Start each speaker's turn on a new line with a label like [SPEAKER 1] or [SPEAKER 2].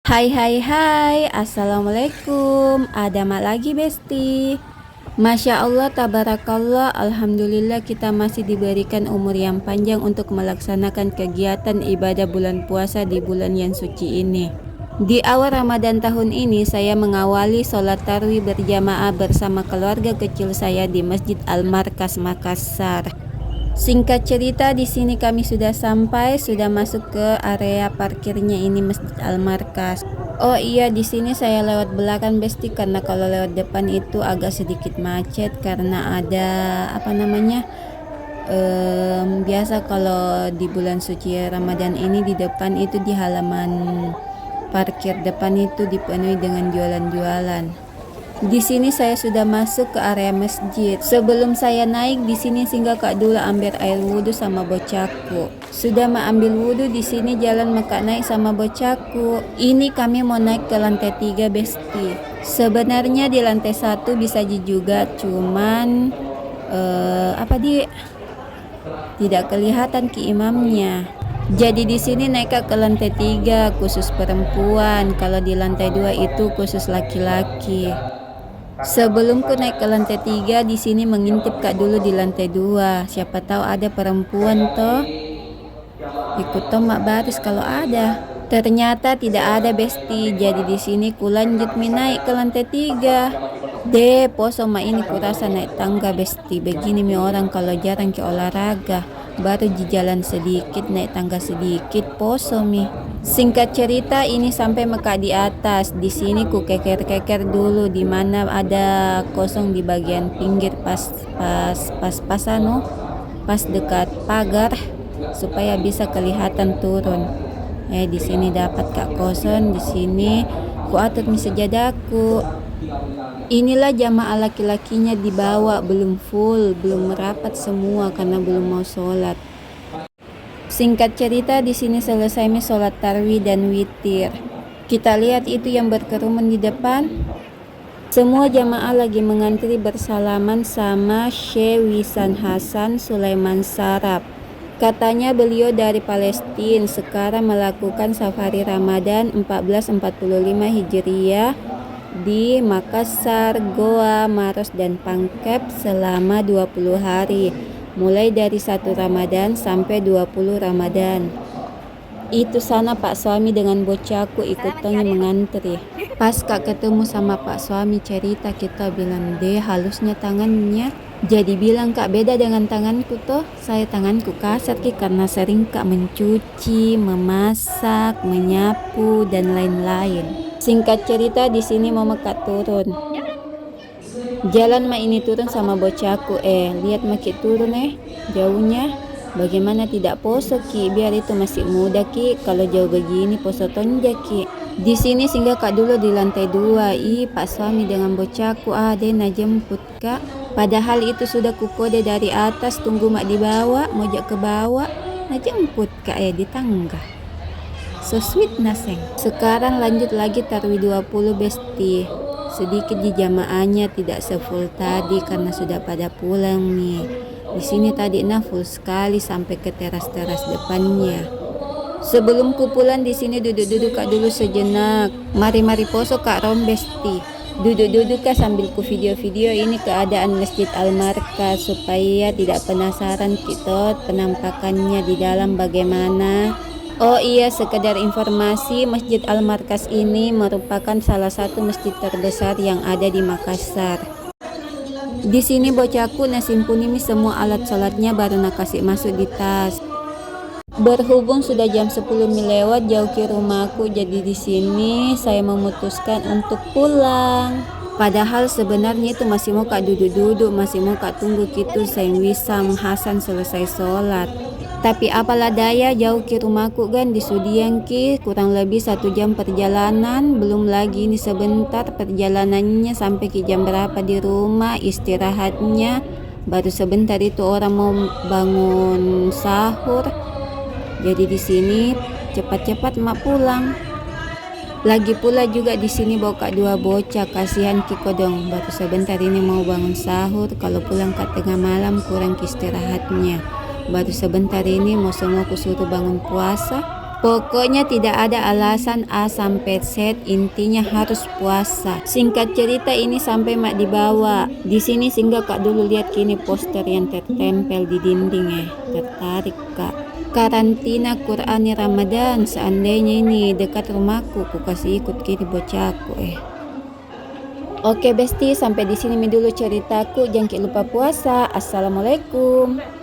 [SPEAKER 1] Hai hai hai, Assalamualaikum. Ada mak lagi Besti. Masya Allah, tabarakallah, alhamdulillah kita masih diberikan umur yang panjang untuk melaksanakan kegiatan ibadah bulan puasa di bulan yang suci ini. Di awal Ramadan tahun ini saya mengawali sholat tarawih berjamaah bersama keluarga kecil saya di Masjid Al-Markas Makassar. Singkat cerita, di sini kami sudah sampai, sudah masuk ke area parkirnya ini Masjid Al-Markas. Oh iya, di sini saya lewat belakang Besti karena kalau lewat depan itu agak sedikit macet karena ada apa namanya? Biasa kalau di bulan suci Ramadan ini di depan itu di halaman parkir depan itu dipenuhi dengan jualan-jualan. Di sini saya sudah masuk ke area masjid. Sebelum saya naik di sini singgah Kak Dula ambil air wudhu sama bocahku. Sudah mau ambil wudhu di sini jalan Kak naik sama bocahku. Ini kami mau naik ke lantai 3 Besti. Sebenarnya di lantai 1 bisa juga, cuman tidak kelihatan ki imamnya. Jadi di sini naik ke lantai 3 khusus perempuan. Kalau di lantai 2 itu khusus laki-laki. Sebelum ku naik ke lantai 3 di sini mengintip Kak dulu di lantai 2. Siapa tahu ada perempuan toh. Ikut tomak baris kalau ada. Ternyata tidak ada Besti. Jadi di sini ku lanjut naik ke lantai 3. Poso ma ini kurasa naik tangga Besti. Begini mi orang kalau jarang ke olahraga. Baru di jalan sedikit, naik tangga sedikit, poso mi. Singkat cerita ini sampai Mekah di atas. Di sini ku keker-keker dulu di mana ada kosong di bagian pinggir pas dekat pagar supaya bisa kelihatan turun. Di sini dapat Kak kosong, di sini ku atur mi sejadaku. Inilah jamaah laki-lakinya dibawa, belum full, belum merapat semua karena belum mau sholat. Singkat cerita di sini selesai sholat tarawih dan witir. Kita lihat itu yang berkerumun di depan. Semua jamaah lagi mengantri bersalaman sama Syekh Wisan Hasan Sulaiman Sarap. Katanya beliau dari Palestina, sekarang melakukan safari Ramadan 1445 Hijriah di Makassar, Goa, Maros, dan Pangkep selama 20 hari. Mulai dari 1 Ramadan sampai 20 Ramadan. Itu sana Pak suami dengan bocahku ikut tengah mengantri. Pas Kak ketemu sama Pak suami cerita, kita bilang deh halusnya tangannya. Jadi bilang Kak beda dengan tanganku toh. Saya tanganku kasar Ki karena sering Kak mencuci, memasak, menyapu dan lain-lain. Singkat cerita di sini mama Kak turun. Jalan ma ini turun sama bocahku. Lihat maki turun jauhnya. Bagaimana tidak poso Ki? Biar itu masih muda Ki. Kalau jauh begini poso tonja Ki. Di sini singgah Kak dulu di lantai 2. Pak suami dengan bocahku dia nak jemput Kak. Padahal itu sudah kukode dari atas, tunggu mak di bawah, mojok ke bawah, nak jemput Kak di tangga. So sweet naseng. Sekarang lanjut lagi tarawih 20 Besti. Sedikit di jamaahnya tidak sefull tadi karena sudah pada pulang nih. Di sini tadi full sekali sampai ke teras-teras depannya. Sebelum ku pulang di sini duduk-duduk Kak dulu sejenak. Mari-mari poso Kak Rom Besti. Duduk-duduk Kak sambil ku video-video ini keadaan Masjid Al-Markas supaya tidak penasaran kita penampakannya di dalam bagaimana. Oh iya, sekedar informasi, Masjid Al-Markas ini merupakan salah satu masjid terbesar yang ada di Makassar. Di sini bocahku nasimpunimi semua alat sholatnya baru nak kasih masuk di tas. Berhubung sudah jam 10 lewat jauh ke rumahku, jadi di sini saya memutuskan untuk pulang. Padahal sebenarnya itu masih mau Kak duduk-duduk, masih mau Kak tunggu gitu Syekh Wisan Hasan selesai sholat. Tapi apalah daya, jauh ke rumahku kan di Sudiang Ki, kurang lebih 1 jam perjalanan. Belum lagi ini sebentar perjalanannya sampai ke jam berapa di rumah, istirahatnya baru sebentar itu orang mau bangun sahur. Jadi di sini cepat-cepat mak pulang. Lagi pula juga di sini bawa Kak 2 bocah, kasihan Ki Kodong. Baru sebentar ini mau bangun sahur, kalau pulang Kak tengah malam kurang istirahatnya. Baru sebentar ini mau semua ku suruh bangun puasa. Pokoknya tidak ada alasan A sampai Z, intinya harus puasa. Singkat cerita ini sampai mak dibawa. Di sini singgah kak dulu lihat kini poster yang tertempel di dinding tertarik kak. Karantina Qur'ani Ramadan, seandainya ini dekat rumahku, ku kasih ikut kini bocahku Oke besti, sampai di sini dulu ceritaku. Jangan lupa puasa. Assalamualaikum.